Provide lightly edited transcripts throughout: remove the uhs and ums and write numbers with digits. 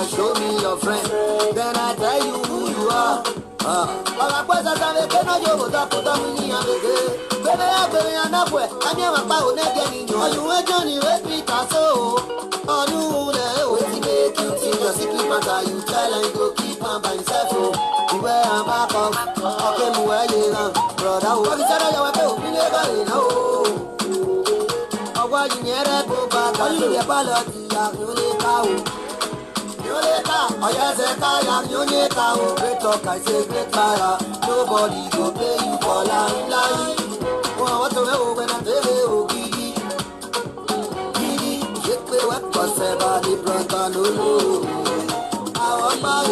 Show me your friend, then I tell you who you are. You tell and go keep on by yourself. Beware and back off. Okay, where you are, brother. What is that? You will never know. I want you near that book. I need a ballot. You need cow. Oh yes, you need cow. Great talk, I say great fire. Nobody go pay you for lying. Oh, what the hell when I tell you, Giddy? Giddy, shake me what was said by the brother. No. I want my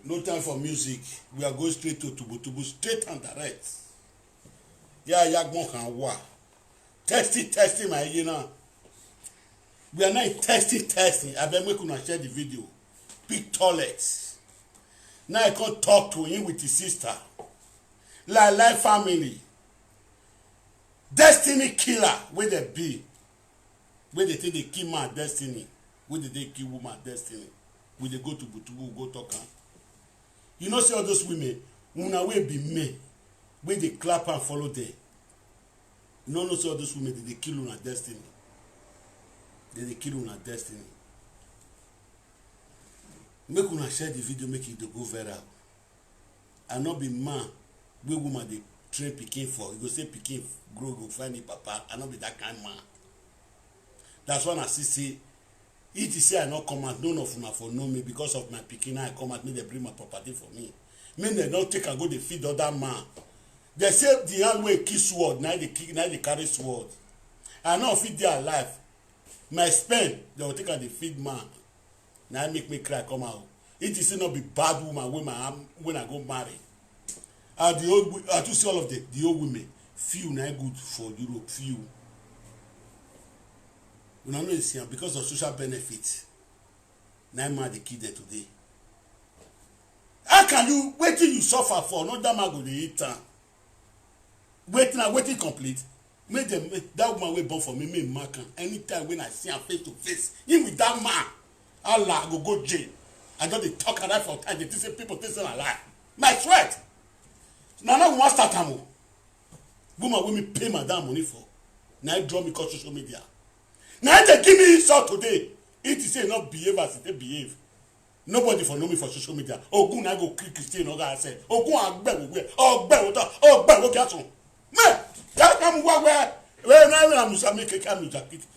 No time for music. We are going straight to Tubu, straight and direct. Yeah, Yagbon can wa. Testing, my know. We are not testing. I bet we could share the video. Big toilets. Now I can't talk to him with his sister. Like family. Destiny killer, where they be. Where they think they kill man destiny. Where they kill woman destiny. we dey go to Butubu go talk am. You know say all those women una wey be men wey dey clap and follow them. You no know say all those women dey kill una destiny. They kill una destiny. Make una share the video, make it go viral. And not be man wey woman dey train pikin for. You go say pikin grow go find him papa. I not be that kind man. That's why I say if you say I not come out, none of una for know me because of my pikin. I come out, make they bring my property for me. Make they don't take and go they feed other man. They say the hand way kill sword, now they carry sword. I not feed their life. My spend, they will take and they feed man. Now make me cry come out. It is not be bad woman when I go marry. And the old, I to see all of the old women. Few now good for Europe. Few. We don't know it's here because of social benefits. Now man they kill them today. How can you wait till you suffer for not that man go to eat time? Waiting complete. Make them that woman way born for me, me mark am. Anytime when I see her face to face, him with that man, Allah go jail. I don't they talk and for time. They say people think I'm lie. My sweat. Now we must start am. Woman wey me pay madam money for. Now draw me call social media. Now they give me insult today. It is say not behave as they behave. Nobody for know me for social media. Ogun I go click Christian or I say Ogun agbe we. Ogbe wo kiasun. Me, that come where na musa make come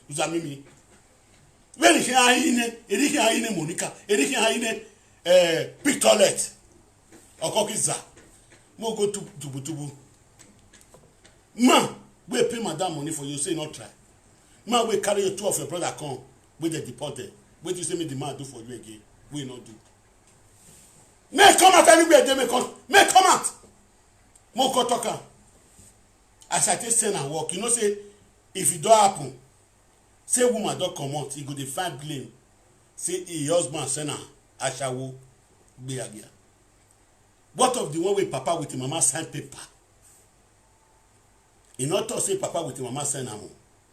uzami mi. When he haine Monica, Eriki haine big toilet. Okokiza. Mo go to Butubu. Man, we pay madam money for you say not try. Man, we carry your two of your brother come with the deported. What you say me the man do for you again? We not do. May come out anywhere they may come out. Mo go talk. As I take send and work, you know say if it don't happen, say woman don't come out, he go dey find blame. Say he husband send her ashawo be again. What of the one way papa with him mama sign paper? He not talk say papa with him mama sign am.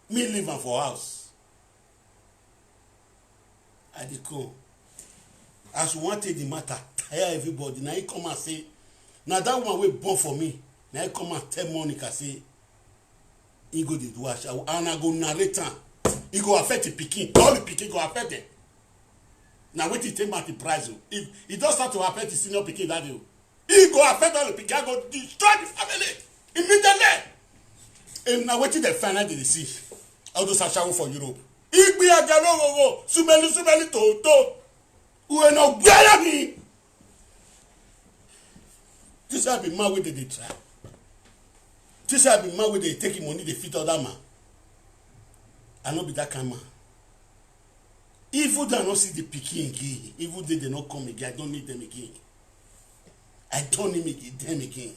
Me leave am for house. I dey come. As we want take the matter, tire everybody. Now he come and say, now that one way born for me. Now he come and tell Monica say, he go dey do ashawo, and I go narrate am. He go affect the pikin. All the pikin go affect them. Now wait till take back the prize. If it does start to affect the senior pikin that day, he go affect all the pikin. I go destroy the family immediately. And now wait till they find out they see all those ashawo for Europe. He be a galo sumeli to. We are not me. This have been mad with they try. This have been mad with they taking money they fit other man. I not be that kind of man. Even though I not see the pikin again, even though they not come again, I don't need them again. I don't need them again.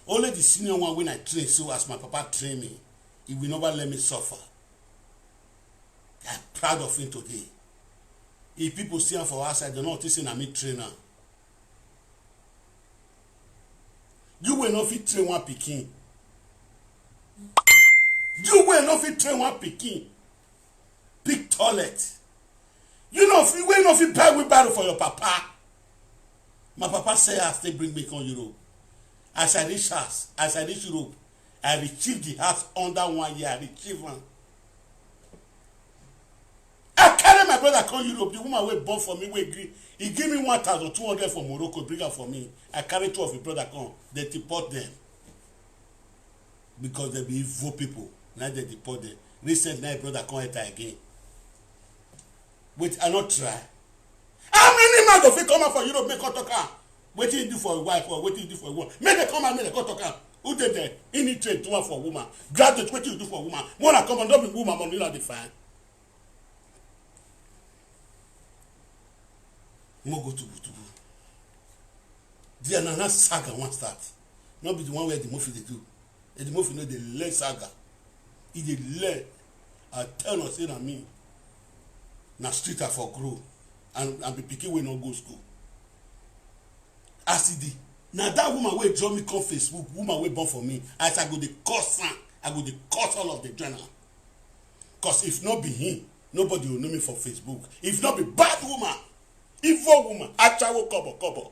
Only the senior one when I train, so as my papa train me, he will never let me suffer. I'm proud of him today. If people see him for outside, they're not saying I'm a trainer. You will not fit train one pikin. You will not fit train one pikin. Big toilet. You know, you will not fit buy wheelbarrow for your papa. My papa say as they bring me on Europe. As I reach house, as I reach Europe, I retrieve the house under 1 year. I retrieve one. I carry my brother come Europe. The woman will born for me. We agree. He give me 1,200 for Morocco. Bring her for me. I carry 2 of his brother come. They deport them because they be evil people. Now they deport them. Recently, my brother come enter again. Wait, I not try. How many man go come out for Europe? Make talk. What do you do for a wife or what do you do for a woman? Make them come and make them talk. Who did that? Any trade to one for a woman. Graduate, what do you do for a woman? Wanna come and don't be woman money like the fine. Mo go to Butubu. The another saga one start. Not be the one where the movie they do. And the movie know the learn saga. If they learn, I tell us say na me. Na street I for grow. And be pikin wey no go school. As it did. Now that woman wey draw me come Facebook, woman wey born for me, as I go the curse am, I go the curse all of the journal. Cause if not be him, nobody will know me for Facebook. If not be bad woman, Evil woman. Achawo kobo.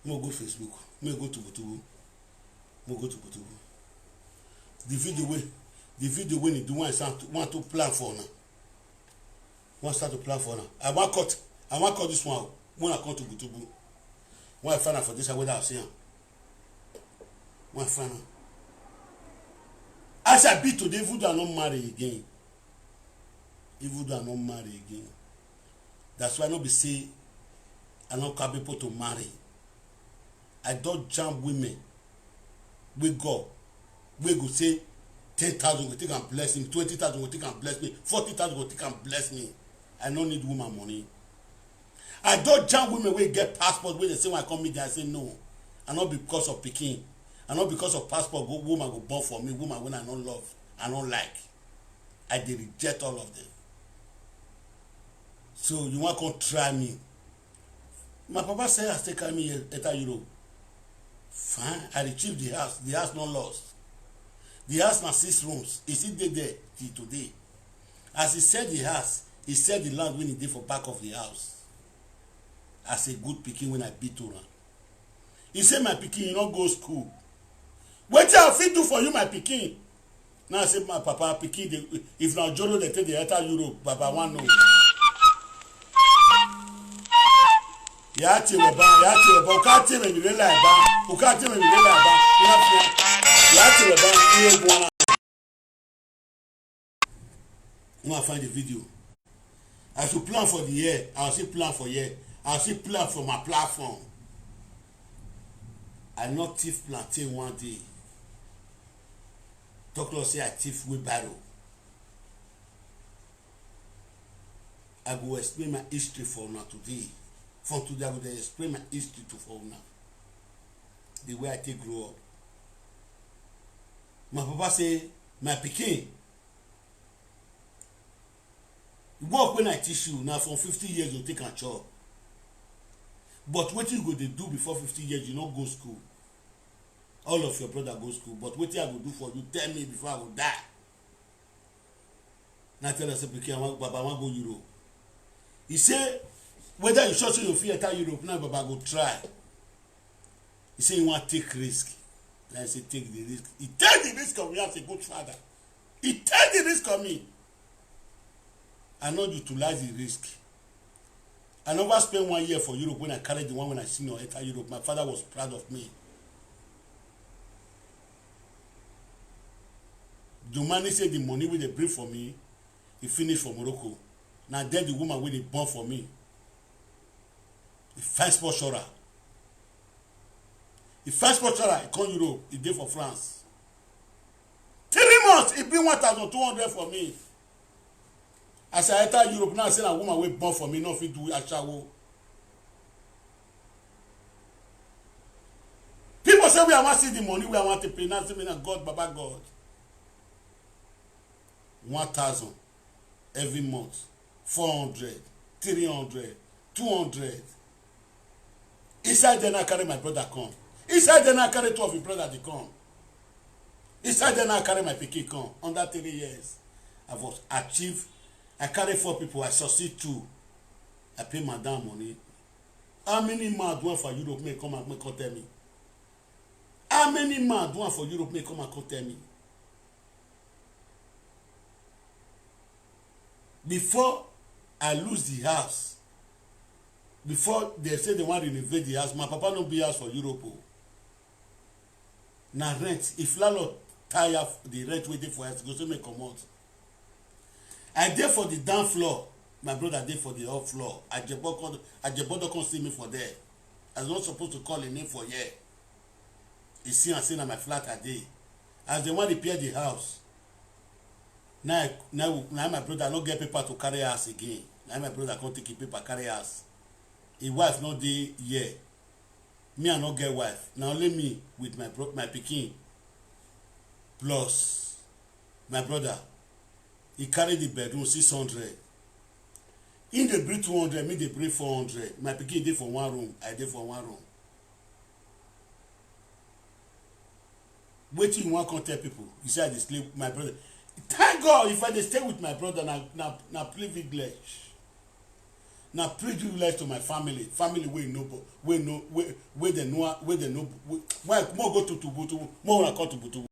Mo go Facebook. Mo go to Butubu. The video when you do want to plan for now. Want start to plan for now. I want cut this one out. When I come to Butubu. When I find out for this, whether I'll see him. When I find out. As I be today, Voodoo are not married again. Voodoo are not married again. That's why I not be say I not capable to marry. I don't jump women. We go say 10,000 go take and bless him, 20,000 go take and bless me, 40,000 go take and bless me. I don't need woman money. I don't jump women wey get passport wey they say when I come meet them I say no. And not because of pikin, and not because of passport woman go born for me, woman when I don't love, I don't like. I dey reject all of them. So you want to try me? My papa say I take me enter Europe. Fine, I retrieve the house not lost. The house na 6 rooms. Is it there till today? As he said the house, he said the land when he did for back of the house. As a good pikin when I beat to her. He said my pikin you not go school. Wetin I fit do for you my pikin? Now I say my papa pikin if na Joro they take the enter Europe, Papa wan know. Yati weba, ukati me bilela ba, ukati me bilela ba, yati weba, iye bwana. When I find the video, I should plan for the year, I'll see plan for year, I'll see plan for my platform. I not thief plantain one day. Talk to say I thief wheelbarrow. I go explain my history for now today. From today, I will explain my history to for now. The way I take grow up. My papa say, my pikin, work when I teach you now from 50 years you take a job. But what you go to do before 50 years, you not go school. All of your brother go school. But what I go do for you, tell me before I will die. Now tell us, pikin, Baba, I want to go Europe. He say, whether you sure say you fear enter Europe now, Baba go try. He say you want to take risk. I say take the risk. He take the risk of me as a good father. He take the risk of me. I not utilize the risk. I never spent 1 year for Europe when I carried the one when I seen you enter Europe. My father was proud of me. The man said the money wey they bring for me, he finished for Morocco. Now then the woman wey they born for me. The first sponsor. The first sponsor, he come Europe, he did for France. 3 months, he bring 1,200 for me. As I enter Europe, now I say a woman will born for me, not fit do achawo. People say we are want to see the money, we are want to pay. Now say me na God, Baba God. 1,000 every month, 400, 300, 200. Inside then I carry my brother come. Inside then I carry 2 of his brother they come. Inside then I carry my pikin come. Under 3 years, I was achieved. I carry 4 people. I succeed 2. I pay my damn money. How many man do for Europe may come and come tell me? How many man do for Europe may come and come tell me? Before I lose the house, before they say they want to renovate the house, my papa no be house for Europe. Now rent. If landlord tire the rent waiting for us, go so me come out. I there for the down floor. My brother there for the up floor. Ajebo come see me for there. I was not supposed to call a name for here. He see and say na my flat a day. As they want to repair the house. Now my brother not get paper to carry house again. Now my brother can't take paper carry house. His wife not there here. Me I not get wife. Now only me with my pikin. Plus my brother. He carry the bedroom 600. In the bring 200, me they bring 400. My pikin dey for 1 room. I dey for 1 room. wetin you wan come tell people you say I dey sleep with my brother. Thank God if I dey stay with my brother na privilege. Na privilege to my family wey no wey dem know wey mo go to tubutubu mo una come tubutubu.